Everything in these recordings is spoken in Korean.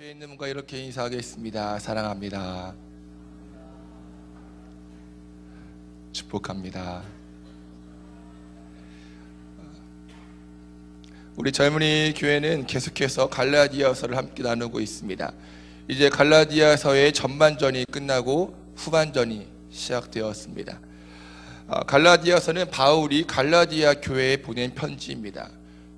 교회에 있는 분과 이렇게 인사하겠습니다. 사랑합니다. 축복합니다. 우리 젊은이 교회는 계속해서 갈라디아서를 함께 나누고 있습니다. 이제 갈라디아서의 전반전이 끝나고 후반전이 시작되었습니다. 갈라디아서는 바울이 갈라디아 교회에 보낸 편지입니다.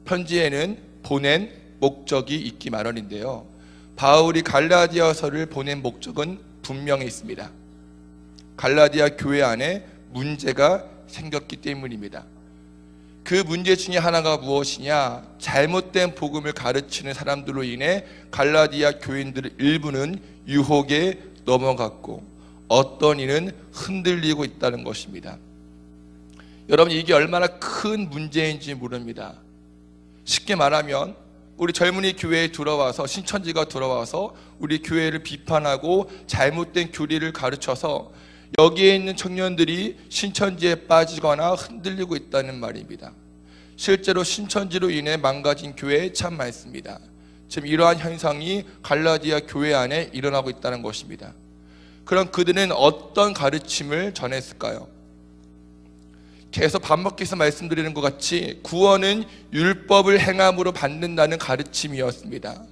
편지에는 보낸 목적이 있기 마련인데요, 바울이 갈라디아서를 보낸 목적은 분명히 있습니다. 갈라디아 교회 안에 문제가 생겼기 때문입니다. 그 문제 중에 하나가 무엇이냐? 잘못된 복음을 가르치는 사람들로 인해 갈라디아 교인들 일부는 유혹에 넘어갔고 어떤 이는 흔들리고 있다는 것입니다. 여러분, 이게 얼마나 큰 문제인지 모릅니다. 쉽게 말하면 우리 젊은이 교회에 들어와서, 신천지가 들어와서 우리 교회를 비판하고 잘못된 교리를 가르쳐서 여기에 있는 청년들이 신천지에 빠지거나 흔들리고 있다는 말입니다. 실제로 신천지로 인해 망가진 교회 참 많습니다. 지금 이러한 현상이 갈라디아 교회 안에 일어나고 있다는 것입니다. 그럼 그들은 어떤 가르침을 전했을까요? 계속 반복해서 말씀드리는 것 같이 구원은 율법을 행함으로 받는다는 가르침이었습니다.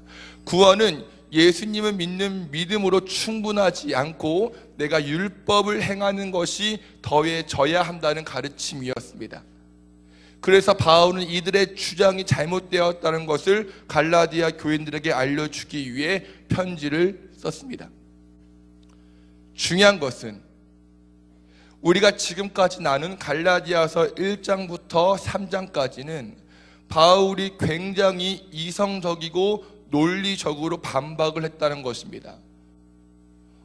구원은 예수님을 믿는 믿음으로 충분하지 않고 내가 율법을 행하는 것이 더해져야 한다는 가르침이었습니다. 그래서 바울은 이들의 주장이 잘못되었다는 것을 갈라디아 교인들에게 알려주기 위해 편지를 썼습니다. 중요한 것은 우리가 지금까지 나눈 갈라디아서 1장부터 3장까지는 바울이 굉장히 이성적이고 논리적으로 반박을 했다는 것입니다.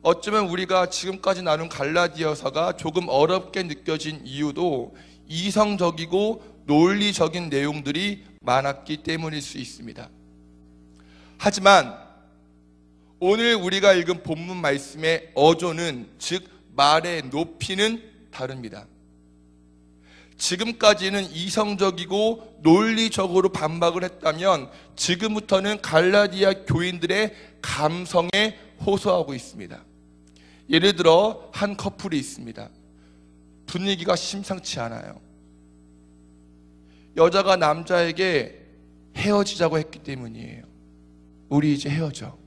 어쩌면 우리가 지금까지 나눈 갈라디아서가 조금 어렵게 느껴진 이유도 이성적이고 논리적인 내용들이 많았기 때문일 수 있습니다. 하지만 오늘 우리가 읽은 본문 말씀의 어조는, 즉 말의 높이는 다릅니다. 지금까지는 이성적이고 논리적으로 반박을 했다면 지금부터는 갈라디아 교인들의 감성에 호소하고 있습니다. 예를 들어 한 커플이 있습니다. 분위기가 심상치 않아요. 여자가 남자에게 헤어지자고 했기 때문이에요. 우리 이제 헤어져.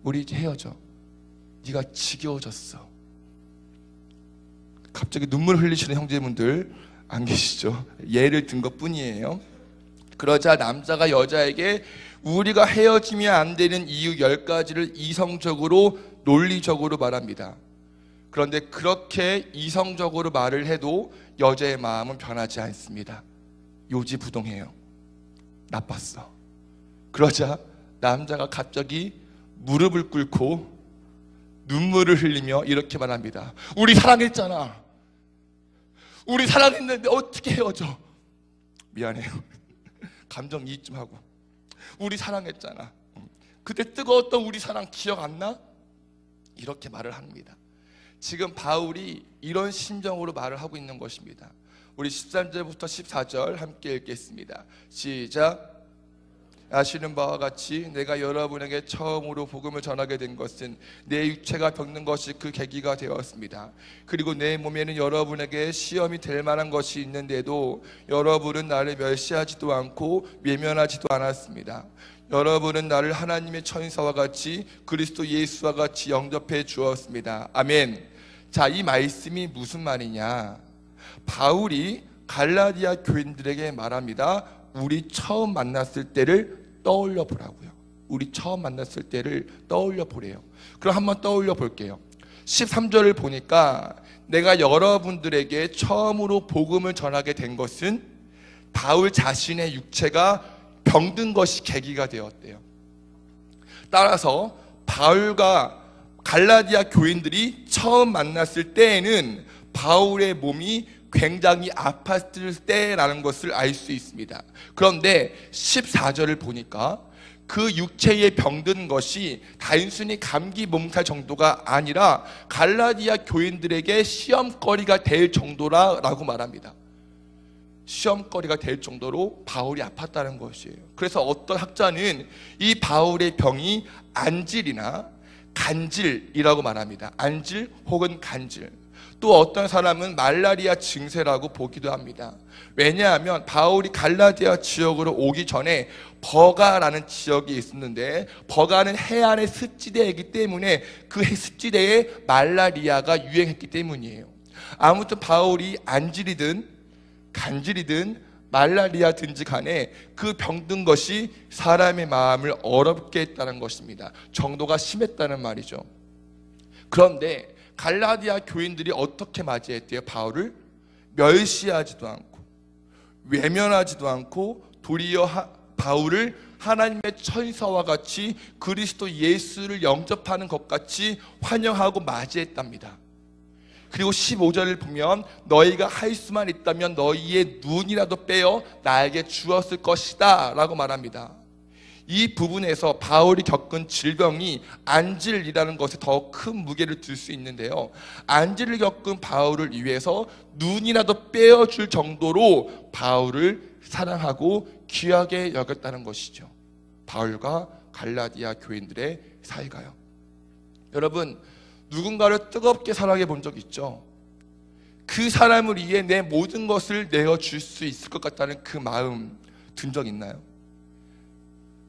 우리 이제 헤어져. 네가 지겨워졌어. 갑자기 눈물 흘리시는 형제분들 안 계시죠? 예를 든 것뿐이에요. 그러자 남자가 여자에게 우리가 헤어지면 안 되는 이유 10가지를 이성적으로 논리적으로 말합니다. 그런데 그렇게 이성적으로 말을 해도 여자의 마음은 변하지 않습니다. 요지부동해요. 나빴어. 그러자 남자가 갑자기 무릎을 꿇고 눈물을 흘리며 이렇게 말합니다. 우리 사랑했잖아. 우리 사랑했는데 어떻게 헤어져? 미안해요. 감정이입 좀 하고. 우리 사랑했잖아. 그때 뜨거웠던 우리 사랑 기억 안 나? 이렇게 말을 합니다. 지금 바울이 이런 심정으로 말을 하고 있는 것입니다. 우리 13절부터 14절 함께 읽겠습니다. 시작. 아시는 바와 같이 내가 여러분에게 처음으로 복음을 전하게 된 것은 내 육체가 병든 것이 그 계기가 되었습니다. 그리고 내 몸에는 여러분에게 시험이 될 만한 것이 있는데도 여러분은 나를 멸시하지도 않고 외면하지도 않았습니다. 여러분은 나를 하나님의 천사와 같이 그리스도 예수와 같이 영접해 주었습니다. 아멘. 자, 이 말씀이 무슨 말이냐? 바울이 갈라디아 교인들에게 말합니다. 우리 처음 만났을 때를 떠올려 보라고요. 우리 처음 만났을 때를 떠올려 보래요. 그럼 한번 떠올려 볼게요. 13절을 보니까 내가 여러분들에게 처음으로 복음을 전하게 된 것은 바울 자신의 육체가 병든 것이 계기가 되었대요. 따라서 바울과 갈라디아 교인들이 처음 만났을 때에는 바울의 몸이 굉장히 아팠을 때라는 것을 알 수 있습니다. 그런데 14절을 보니까 그 육체에 병든 것이 단순히 감기 몸살 정도가 아니라 갈라디아 교인들에게 시험거리가 될 정도라고 말합니다. 시험거리가 될 정도로 바울이 아팠다는 것이에요. 그래서 어떤 학자는 이 바울의 병이 안질이나 간질이라고 말합니다. 안질 혹은 간질. 또 어떤 사람은 말라리아 증세라고 보기도 합니다. 왜냐하면 바울이 갈라디아 지역으로 오기 전에 버가라는 지역이 있었는데, 버가는 해안의 습지대이기 때문에 그 습지대에 말라리아가 유행했기 때문이에요. 아무튼 바울이 안질이든 간질이든 말라리아든지 간에 그 병든 것이 사람의 마음을 어렵게 했다는 것입니다. 정도가 심했다는 말이죠. 그런데 갈라디아 교인들이 어떻게 맞이했대요? 바울을 멸시하지도 않고 외면하지도 않고 도리어 바울을 하나님의 천사와 같이 그리스도 예수를 영접하는 것 같이 환영하고 맞이했답니다. 그리고 15절을 보면 너희가 할 수만 있다면 너희의 눈이라도 빼어 나에게 주었을 것이다 라고 말합니다. 이 부분에서 바울이 겪은 질병이 안질이라는 것에 더 큰 무게를 둘 수 있는데요, 안질을 겪은 바울을 위해서 눈이라도 빼어줄 정도로 바울을 사랑하고 귀하게 여겼다는 것이죠. 바울과 갈라디아 교인들의 사이가요. 여러분, 누군가를 뜨겁게 사랑해 본 적 있죠? 그 사람을 위해 내 모든 것을 내어줄 수 있을 것 같다는 그 마음 든 적 있나요?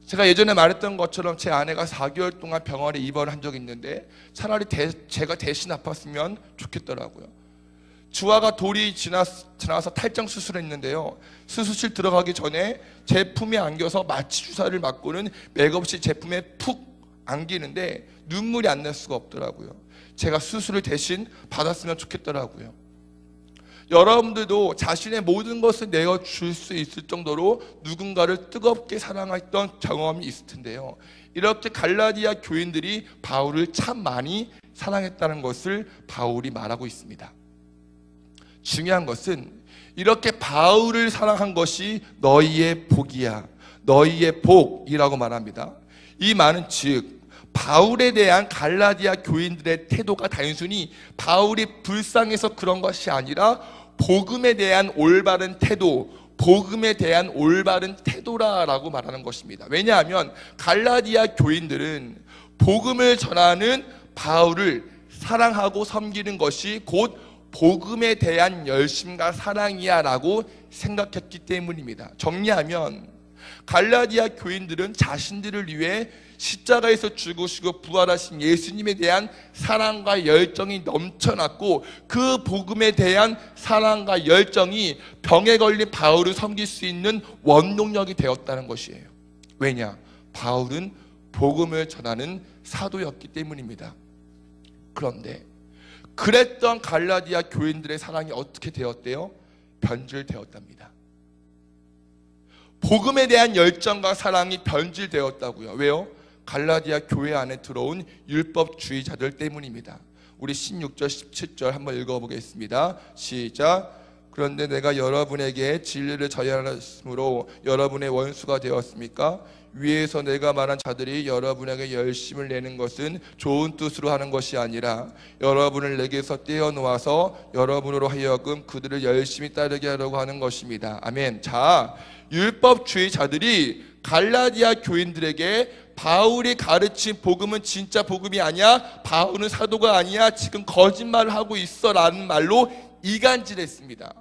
제가 예전에 말했던 것처럼 제 아내가 4개월 동안 병원에 입원을 한 적이 있는데 차라리 제가 대신 아팠으면 좋겠더라고요. 주아가 돌이 지나서 탈장 수술을 했는데요, 수술실 들어가기 전에 제품에 안겨서 마취 주사를 맞고는 맥없이 제품에 푹 안기는데 눈물이 안 날 수가 없더라고요. 제가 수술을 대신 받았으면 좋겠더라고요. 여러분들도 자신의 모든 것을 내어줄 수 있을 정도로 누군가를 뜨겁게 사랑했던 경험이 있을 텐데요, 이렇게 갈라디아 교인들이 바울을 참 많이 사랑했다는 것을 바울이 말하고 있습니다. 중요한 것은 이렇게 바울을 사랑한 것이 너희의 복이야, 너희의 복이라고 말합니다. 이 말은 즉 바울에 대한 갈라디아 교인들의 태도가 단순히 바울이 불쌍해서 그런 것이 아니라 복음에 대한 올바른 태도, 복음에 대한 올바른 태도라고 말하는 것입니다. 왜냐하면 갈라디아 교인들은 복음을 전하는 바울을 사랑하고 섬기는 것이 곧 복음에 대한 열심과 사랑이야 라고 생각했기 때문입니다. 정리하면 갈라디아 교인들은 자신들을 위해 십자가에서 죽으시고 부활하신 예수님에 대한 사랑과 열정이 넘쳐났고, 그 복음에 대한 사랑과 열정이 병에 걸린 바울을 섬길 수 있는 원동력이 되었다는 것이에요. 왜냐? 바울은 복음을 전하는 사도였기 때문입니다. 그런데 그랬던 갈라디아 교인들의 사랑이 어떻게 되었대요? 변질되었답니다. 복음에 대한 열정과 사랑이 변질되었다고요. 왜요? 갈라디아 교회 안에 들어온 율법주의자들 때문입니다. 우리 16절 17절 한번 읽어보겠습니다. 시작. 그런데 내가 여러분에게 진리를 전하였으므로 여러분의 원수가 되었습니까? 위에서 내가 말한 자들이 여러분에게 열심을 내는 것은 좋은 뜻으로 하는 것이 아니라 여러분을 내게서 떼어놓아서 여러분으로 하여금 그들을 열심히 따르게 하려고 하는 것입니다. 아멘. 자, 율법주의자들이 갈라디아 교인들에게 바울이 가르친 복음은 진짜 복음이 아니야, 바울은 사도가 아니야, 지금 거짓말을 하고 있어 라는 말로 이간질했습니다.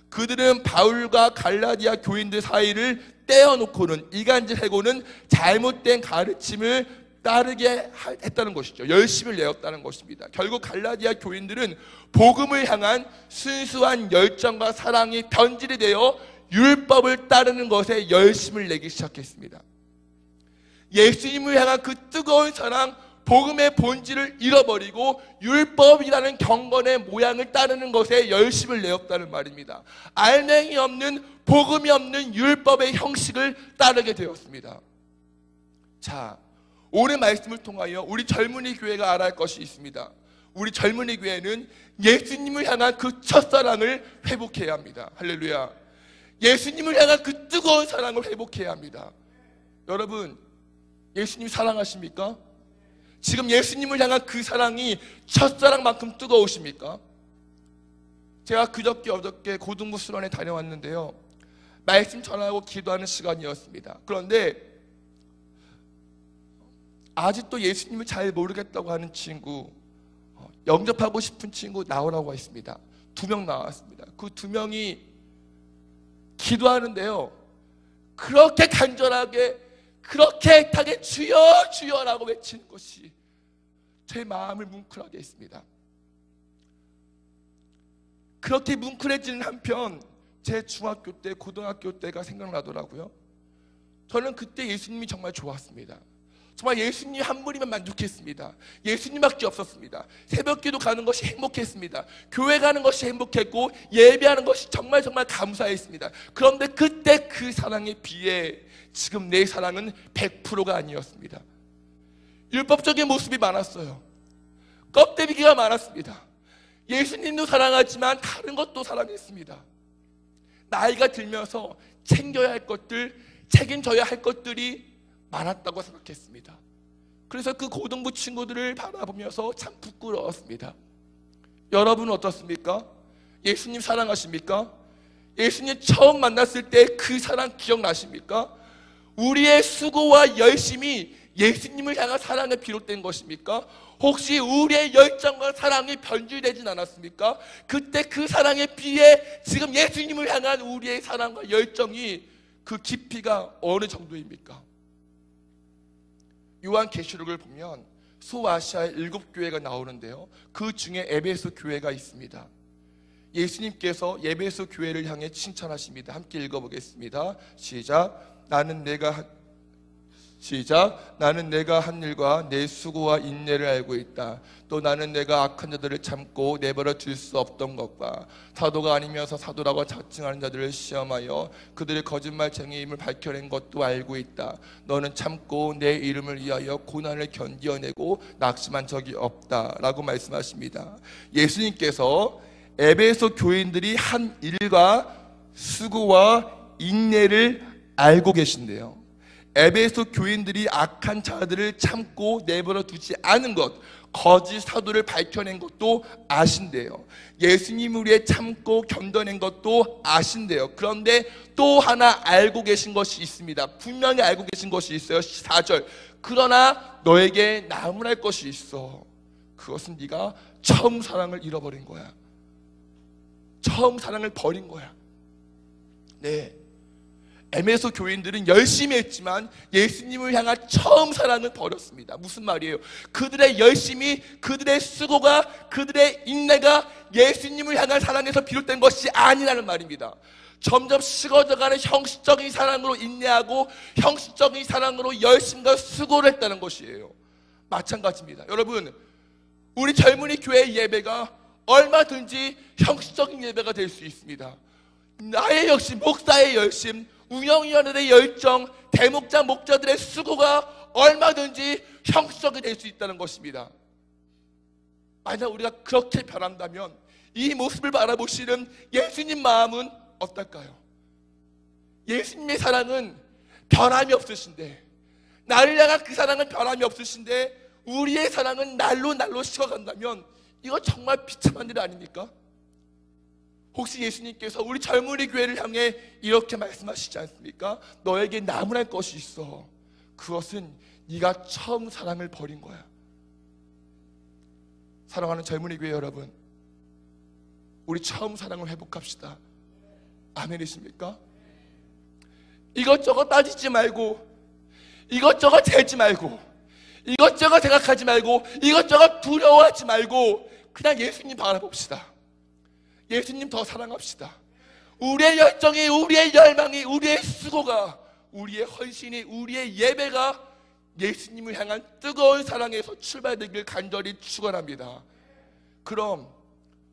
그들은 바울과 갈라디아 교인들 사이를 떼어놓고는, 이간질하고는 잘못된 가르침을 따르게 했다는 것이죠. 열심을 내었다는 것입니다. 결국 갈라디아 교인들은 복음을 향한 순수한 열정과 사랑이 변질이 되어 율법을 따르는 것에 열심을 내기 시작했습니다. 예수님을 향한 그 뜨거운 사랑, 복음의 본질을 잃어버리고 율법이라는 경건의 모양을 따르는 것에 열심을 내었다는 말입니다. 알맹이 없는, 복음이 없는 율법의 형식을 따르게 되었습니다. 자, 오늘 말씀을 통하여 우리 젊은이 교회가 알아야 할 것이 있습니다. 우리 젊은이 교회는 예수님을 향한 그 첫사랑을 회복해야 합니다. 할렐루야. 예수님을 향한 그 뜨거운 사랑을 회복해야 합니다. 여러분, 예수님 사랑하십니까? 지금 예수님을 향한 그 사랑이 첫사랑만큼 뜨거우십니까? 제가 그저께 어저께 고등부 수련회 다녀왔는데요, 말씀 전하고 기도하는 시간이었습니다. 그런데 아직도 예수님을 잘 모르겠다고 하는 친구, 영접하고 싶은 친구 나오라고 했습니다. 2명 나왔습니다. 그 2명이 기도하는데요, 그렇게 간절하게, 그렇게 애타게 주여 주여라고 외치는 것이 제 마음을 뭉클하게 했습니다. 그렇게 뭉클해지는 한편 제 중학교 때, 고등학교 때가 생각나더라고요. 저는 그때 예수님이 정말 좋았습니다. 정말 예수님 한 분이면 만족했습니다. 예수님밖에 없었습니다. 새벽기도 가는 것이 행복했습니다. 교회 가는 것이 행복했고 예배하는 것이 정말 감사했습니다. 그런데 그때 그 사랑에 비해 지금 내 사랑은 100%가 아니었습니다. 율법적인 모습이 많았어요. 껍데기가 많았습니다. 예수님도 사랑하지만 다른 것도 사랑했습니다. 나이가 들면서 챙겨야 할 것들, 책임져야 할 것들이 많았다고 생각했습니다. 그래서 그 고등부 친구들을 바라보면서 참 부끄러웠습니다. 여러분은 어떻습니까? 예수님 사랑하십니까? 예수님 처음 만났을 때 그 사랑 기억나십니까? 우리의 수고와 열심이 예수님을 향한 사랑에 비롯된 것입니까? 혹시 우리의 열정과 사랑이 변질되진 않았습니까? 그때 그 사랑에 비해 지금 예수님을 향한 우리의 사랑과 열정이 그 깊이가 어느 정도입니까? 요한계시록을 보면 소아시아의 7교회가 나오는데요, 그 중에 에베소 교회가 있습니다. 예수님께서 에베소 교회를 향해 칭찬하십니다. 함께 읽어보겠습니다. 시작. 나는 내가 한 일과 내 수고와 인내를 알고 있다. 또 나는 내가 악한 자들을 참고 내버려 둘 수 없던 것과 사도가 아니면서 사도라고 자칭하는 자들을 시험하여 그들의 거짓말쟁이임을 밝혀낸 것도 알고 있다. 너는 참고 내 이름을 위하여 고난을 견디어내고 낙심한 적이 없다 라고 말씀하십니다. 예수님께서 에베소 교인들이 한 일과 수고와 인내를 알고 계신데요, 에베소 교인들이 악한 자들을 참고 내버려 두지 않은 것, 거짓 사도를 밝혀낸 것도 아신대요. 예수님을 위해 참고 견뎌낸 것도 아신대요. 그런데 또 하나 알고 계신 것이 있습니다. 분명히 알고 계신 것이 있어요. 4절. 그러나 너에게 나무랄 것이 있어. 그것은 네가 처음 사랑을 잃어버린 거야. 처음 사랑을 버린 거야. 네, 에베소 교인들은 열심히 했지만 예수님을 향한 처음 사랑을 버렸습니다. 무슨 말이에요? 그들의 열심이, 그들의 수고가, 그들의 인내가 예수님을 향한 사랑에서 비롯된 것이 아니라는 말입니다. 점점 식어져가는 형식적인 사랑으로 인내하고 형식적인 사랑으로 열심과 수고를 했다는 것이에요. 마찬가지입니다. 여러분, 우리 젊은이 교회 예배가 얼마든지 형식적인 예배가 될 수 있습니다. 나의 열심, 목사의 열심, 운영위원회의 열정, 대목자 목자들의 수고가 얼마든지 형식적이 될 수 있다는 것입니다. 만약 우리가 그렇게 변한다면 이 모습을 바라보시는 예수님 마음은 어떨까요? 예수님의 사랑은 변함이 없으신데, 나를 향한 그 사랑은 변함이 없으신데 우리의 사랑은 날로 식어간다면 이거 정말 비참한 일 아닙니까? 혹시 예수님께서 우리 젊은이 교회를 향해 이렇게 말씀하시지 않습니까? 너에게 나무랄 것이 있어. 그것은 네가 처음 사랑을 버린 거야. 사랑하는 젊은이 교회 여러분, 우리 처음 사랑을 회복합시다. 아멘이십니까? 이것저것 따지지 말고, 이것저것 재지 말고, 이것저것 생각하지 말고, 이것저것 두려워하지 말고 그냥 예수님 바라봅시다. 예수님 더 사랑합시다. 우리의 열정이, 우리의 열망이, 우리의 수고가, 우리의 헌신이, 우리의 예배가 예수님을 향한 뜨거운 사랑에서 출발되길 간절히 축원합니다. 그럼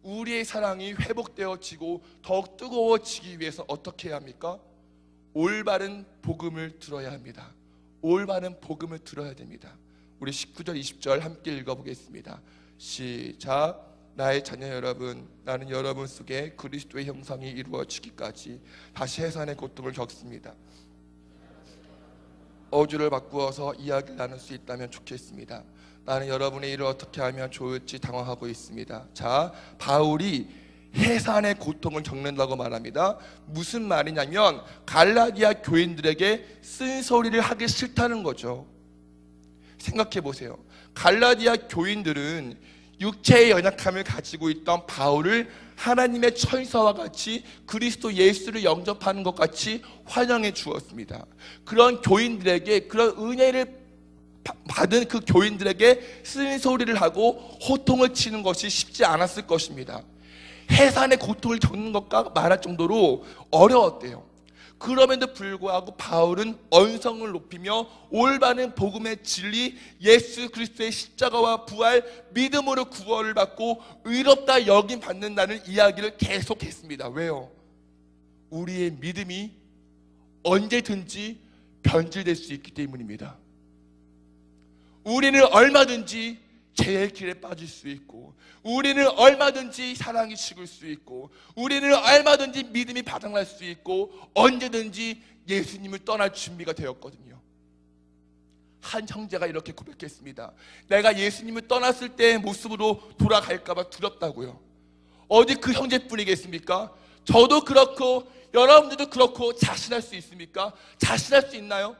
우리의 사랑이 회복되어지고 더욱 뜨거워지기 위해서 어떻게 해야 합니까? 올바른 복음을 들어야 합니다. 올바른 복음을 들어야 됩니다. 우리 19절 20절 함께 읽어보겠습니다. 시작. 나의 자녀 여러분, 나는 여러분 속에 그리스도의 형상이 이루어지기까지 다시 해산의 고통을 겪습니다. 어조를 바꾸어서 이야기를 나눌 수 있다면 좋겠습니다. 나는 여러분의 일을 어떻게 하면 좋을지 당황하고 있습니다. 자, 바울이 해산의 고통을 겪는다고 말합니다. 무슨 말이냐면 갈라디아 교인들에게 쓴소리를 하기 싫다는 거죠. 생각해 보세요. 갈라디아 교인들은 육체의 연약함을 가지고 있던 바울을 하나님의 천사와 같이 그리스도 예수를 영접하는 것 같이 환영해 주었습니다. 그런 교인들에게, 그런 은혜를 받은 그 교인들에게 쓴소리를 하고 호통을 치는 것이 쉽지 않았을 것입니다. 해산의 고통을 겪는 것과 말할 정도로 어려웠대요. 그럼에도 불구하고 바울은 언성을 높이며 올바른 복음의 진리, 예수 그리스도의 십자가와 부활, 믿음으로 구원을 받고 의롭다 여김 받는다는 이야기를 계속했습니다. 왜요? 우리의 믿음이 언제든지 변질될 수 있기 때문입니다. 우리는 얼마든지 죄의 길에 빠질 수 있고, 우리는 얼마든지 사랑이 식을 수 있고, 우리는 얼마든지 믿음이 바닥날 수 있고, 언제든지 예수님을 떠날 준비가 되었거든요. 한 형제가 이렇게 고백했습니다. 내가 예수님을 떠났을 때의 모습으로 돌아갈까봐 두렵다고요. 어디 그 형제뿐이겠습니까? 저도 그렇고 여러분들도 그렇고 자신할 수 있습니까? 자신할 수 있나요?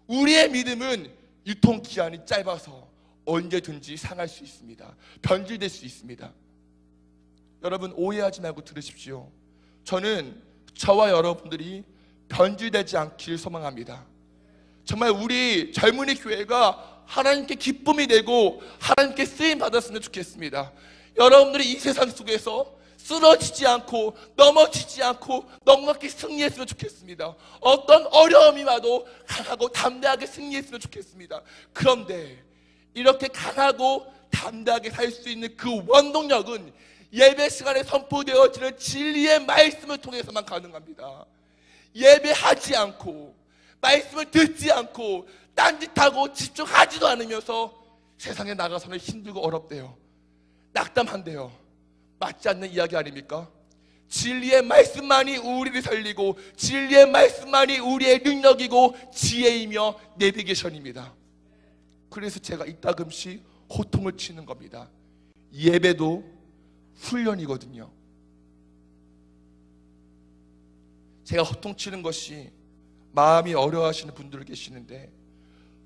우리의 믿음은 유통기한이 짧아서 언제든지 상할 수 있습니다. 변질될 수 있습니다. 여러분 오해하지 말고 들으십시오. 저는 저와 여러분들이 변질되지 않기를 소망합니다. 정말 우리 젊은이 교회가 하나님께 기쁨이 되고 하나님께 쓰임 받았으면 좋겠습니다. 여러분들이 이 세상 속에서 쓰러지지 않고 넘어지지 않고 넉넉히 승리했으면 좋겠습니다. 어떤 어려움이 와도 강하고 담대하게 승리했으면 좋겠습니다. 그런데 이렇게 강하고 담대하게 살 수 있는 그 원동력은 예배 시간에 선포되어지는 진리의 말씀을 통해서만 가능합니다. 예배하지 않고 말씀을 듣지 않고 딴짓하고 집중하지도 않으면서 세상에 나가서는 힘들고 어렵대요. 낙담한대요. 맞지 않는 이야기 아닙니까? 진리의 말씀만이 우리를 살리고 진리의 말씀만이 우리의 능력이고 지혜이며 내비게이션입니다. 그래서 제가 이따금씩 호통을 치는 겁니다. 예배도 훈련이거든요. 제가 호통치는 것이 마음이 어려워하시는 분들 계시는데,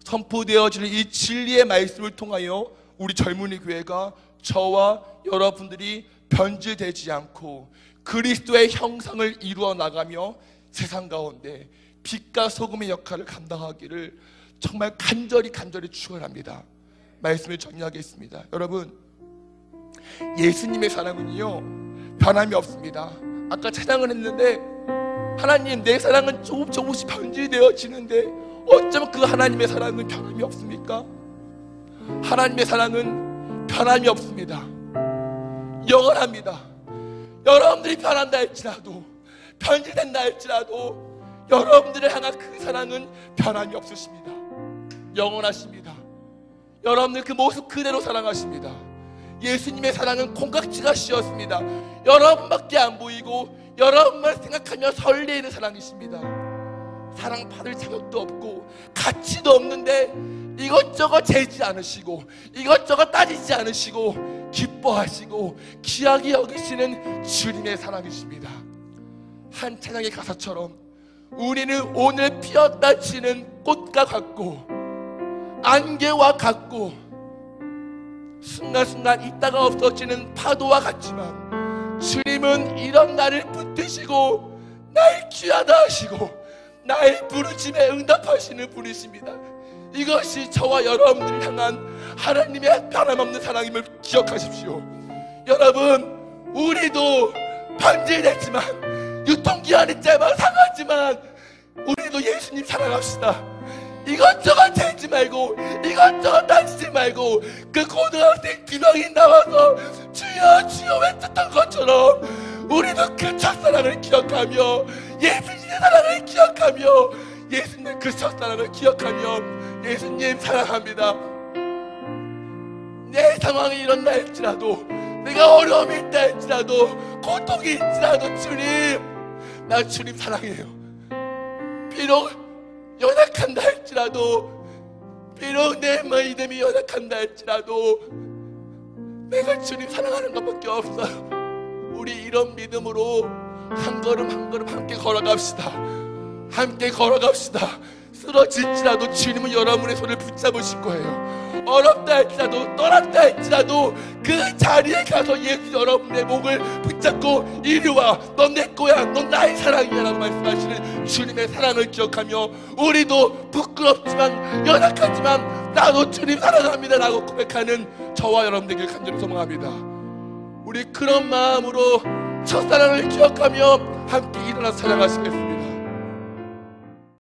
선포되어지는 이 진리의 말씀을 통하여 우리 젊은이 교회가 저와 여러분들이 변질되지 않고 그리스도의 형상을 이루어 나가며 세상 가운데 빛과 소금의 역할을 감당하기를 정말 간절히 축원합니다. 말씀을 정리하겠습니다. 여러분, 예수님의 사랑은요 변함이 없습니다. 아까 찬양을 했는데 하나님 내 사랑은 조금씩 변질되어지는데 어쩌면 그 하나님의 사랑은 변함이 없습니까? 하나님의 사랑은 변함이 없습니다. 영원합니다. 여러분들이 변한다 할지라도 변질된다 할지라도 여러분들을 향한 그 사랑은 변함이 없으십니다. 영원하십니다. 여러분들 그 모습 그대로 사랑하십니다. 예수님의 사랑은 콩깍지가 씌었습니다. 여러분밖에 안 보이고 여러분만 생각하며 설레이는 사랑이십니다. 사랑 받을 자격도 없고 가치도 없는데 이것저것 재지 않으시고 이것저것 따지지 않으시고 기뻐하시고 귀하게 여기시는 주님의 사랑이십니다. 한 찬양의 가사처럼 우리는 오늘 피었다 지는 꽃과 같고 안개와 같고 순간순간 있다가 없어지는 파도와 같지만 주님은 이런 나를 붙드시고 날 귀하다 하시고 나의 부르심에 응답하시는 분이십니다. 이것이 저와 여러분들을 향한 하나님의 변함없는 사랑임을 기억하십시오. 여러분, 우리도 변질됐지만 유통기한이 짧아 상하지만 우리도 예수님 사랑합시다. 이것저것 재지 말고 이것저것 따지지 말고 그 고등학생 두 명이 나와서 주여 주여 외쳤던 것처럼 우리도 그 첫사랑을 기억하며 예수님의 사랑을 기억하며 예수님 그 첫사랑을 기억하며 예수님 사랑합니다. 내 상황이 이런다 할지라도 내가 어려움이 있다 할지라도 고통이 있지라도 주님 나 주님 사랑해요. 비록 연약한다 할지라도 비록 내 믿음이 연약한다 할지라도 내가 주님 사랑하는 것밖에 없어요. 우리 이런 믿음으로 한 걸음 한 걸음 함께 걸어갑시다. 함께 걸어갑시다. 쓰러질지라도 주님은 여러분의 손을 붙잡으실 거예요. 어렵다 할지라도 떠났다 할지라도 그 자리에 가서 예수 여러분의 목을 붙잡고 이리 와, 넌 내 거야, 넌 나의 사랑이야 라고 말씀하시는 주님의 사랑을 기억하며 우리도 부끄럽지만 연약하지만 나도 주님 사랑합니다 라고 고백하는 저와 여러분들에게 간절히 소망합니다. 우리 그런 마음으로 첫사랑을 기억하며 함께 일어나서 찬양하시겠습니다.